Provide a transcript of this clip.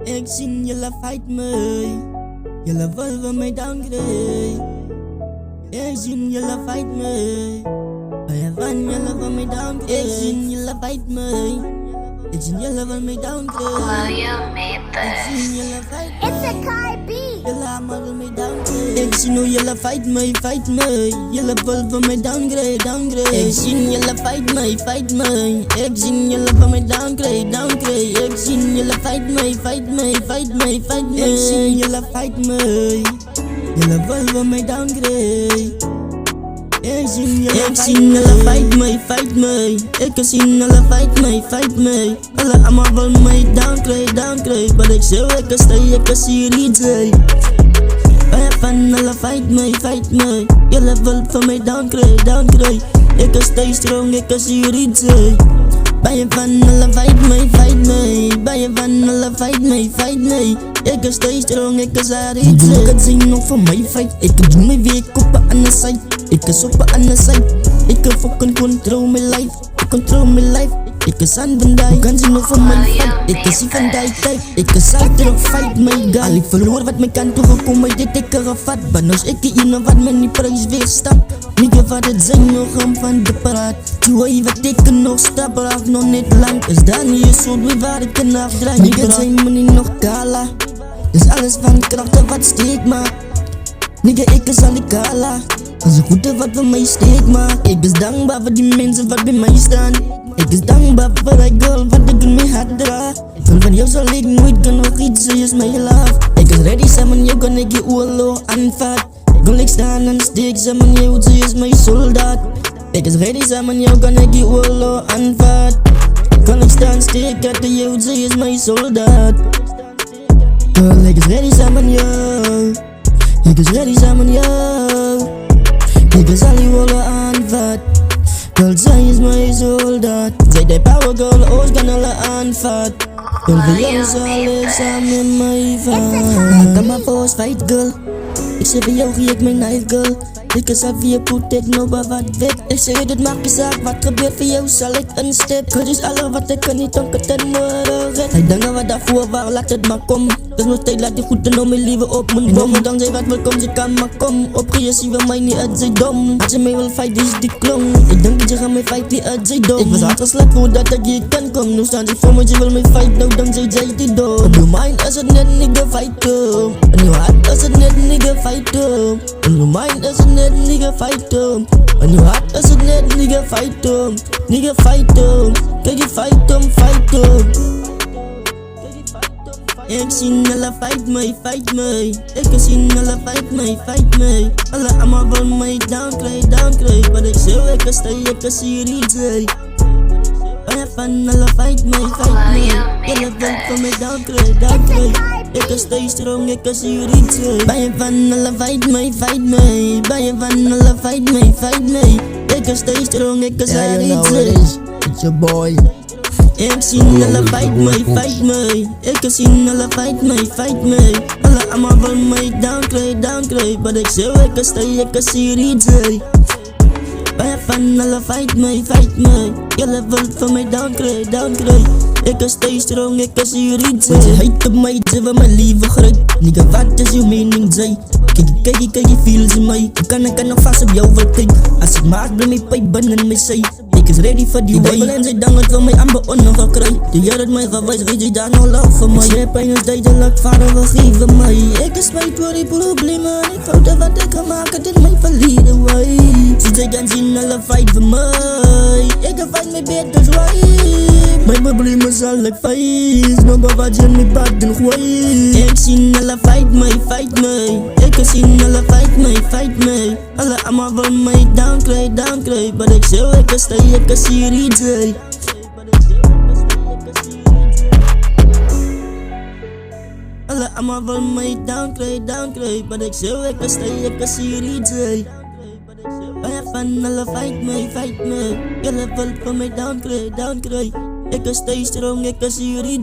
Ik zie jullie fight me. Jullie willen mij downgrade. Ik zie jullie fight me. Van jullie wil mij downgrade. Ik zie jullie fight me. Ik zie jullie wil mij downgrade. Ik zie jullie fight me. It's a Kai B. Jullie allemaal wil mij downgrade. Ik zie hoe jullie fight me. Jullie wil mij downgrade. Ik zie jullie fight me. Ik zie jullie wil mij downgrade. Ik zie jullie fight me. Ik zie jullie fight me. Jullie wil mij downgrade. Ik zie jullie fight me. Ik zie jullie fight me. Alle allemaal wil mij downgrade. Maar ik zeg ik zie jullie. Van alle fight me. Jullie wil van mij downgrade. Ik stay strong, ik zie jullie. Ben je van alle fight me. Ben je van alle fight me. Ik stay strong, ik zie jullie. Ik kan zien nog van mij fight. Ik doe mijn week op een andere side. Ik is op een andere side. Ik kan fucking control mijn life. Ik is aan van die. Ik kan zien nog van mijn fight. Ik is van die tijd. Ik is altijd op fight my guy. Al ik verloor wat mijn kant toegekomen. Dit ik er gevat. Maar als ik hier wat men die prijs weer stap. Nigga wat het zijn nog om van de praat. Doe wat ik nog stap. Raak nog niet lang. Is daar niet je soort weer waar ik kan afdraaien. Nigga zijn me niet nog kala. Is alles van krachten wat steek maakt. Nigga ik is al die kala. Als een goede wat bij mij steek maakt. Ik is dankbaar voor die mensen wat bij mij staan. Ik is dankbaar voor die girl wat ik in mijn hart draag. Van jou zal ik nooit kunnen vergeten, is mijn love. Ik is ready samen, jou kan ik je oorlog aanvat. Wil ik staan en steek samen, jou ze is mijn soldaat. Ik is ready samen, jou kan ik je oorlog aanvat. Kan ik staan steek uit de jou, ze is mijn soldaat. Girl, ik is ready samen, jou. Ik is ready samen, jou. Ik is al die wollen aanvat. Girl, zij is mijn soldaat. Zij die power girl, ooit kan alle aanvat. Girl, voor jou is alles samen mij van. Ik kan maar voor ons fight girl. Ik zeg voor jou gie ik mijn knife girl. Ik is al via poet, ik nog maar wat weet. Ik zeg het maakt niet zaak, wat gebeurt voor jou zal ik een step. Girl is alles wat ik kan niet donker ten morgen. Hij denkt wat daarvoor waar, laat het maar komen. Dus nog tijd laat die goed en om mijn leven op mijn dom. Dankzij wat wil komen, ze kan maar komen. Opgeëerd we mij niet uit zijn dom. Als je mij wil fight, is die klong. Ik denk dat je gaat mij fight, niet uit zijn dom. Ik was hard geslacht voordat ik hier kan komen. Nu staan ze voor me, ze wil mij fight, nou dankzij zij die dom. Op je mind is het net nigga fight hem. En je hart is het net nigga fight hem. En je mind is het net nigga fight hem. En je hart is het net nigga fight hem. Nigga fight hem. Kijk je fight hem. Ik zie alle fight me. Ik zie alle fight me. Alle allemaal wil mij downgrade. Maar ik zeg ik zie jullie. Ben je van alle fight me. Jullie wil van mij downgrade. Ik stay strong, ik zie jullie. Ben je van alle fight me. Ben je van alle fight me. Ik stay strong, ik zie jullie. It's your boy. Ik zie alle fight me. Ik zie alle fight me. Alle allemaal wil mij downgrade. Maar ik zeg ik zie jullie. Ben je van alle fight me. Jullie wil van mij downgrade. Ik stay strong, ik zie jullie. Want je heet op mij, ze wil mijn lieve groeit. Nigga, wat is je mening, zij? Kijk, je feel ze mij. Ik kan nog vast op jou vertellen. Als ik maak, blijf mijn pijp binnen mij zij. Ik is ready voor die way. En zij dank het van mij aan beonnen gekruid. De jaar het mij gewijs, weet je daar nog love voor mij. Jij pijn is duidelijk, vader vergeven mij. Ik is spijt voor die problemen. Ik fouten wat ik kan maken in mijn verleden way. Zodat zij kan zien alle fight voor mij. Ik kan fight mijn bed, dus why? Mijn problemen zal ik fight. Nog maar wat je niet bad doen gooi. Ik zie alle fight me. Ik zie alle fight me. Alle allemaal wil mij downgrade. Maar ik zeg ik zie jullie. Alle allemaal wil mij downgrade. Maar ik zeg ik zie jullie. Ben je van alle fight me. Jullie wil van mij downgrade. Ik stay strong, ik zie jullie.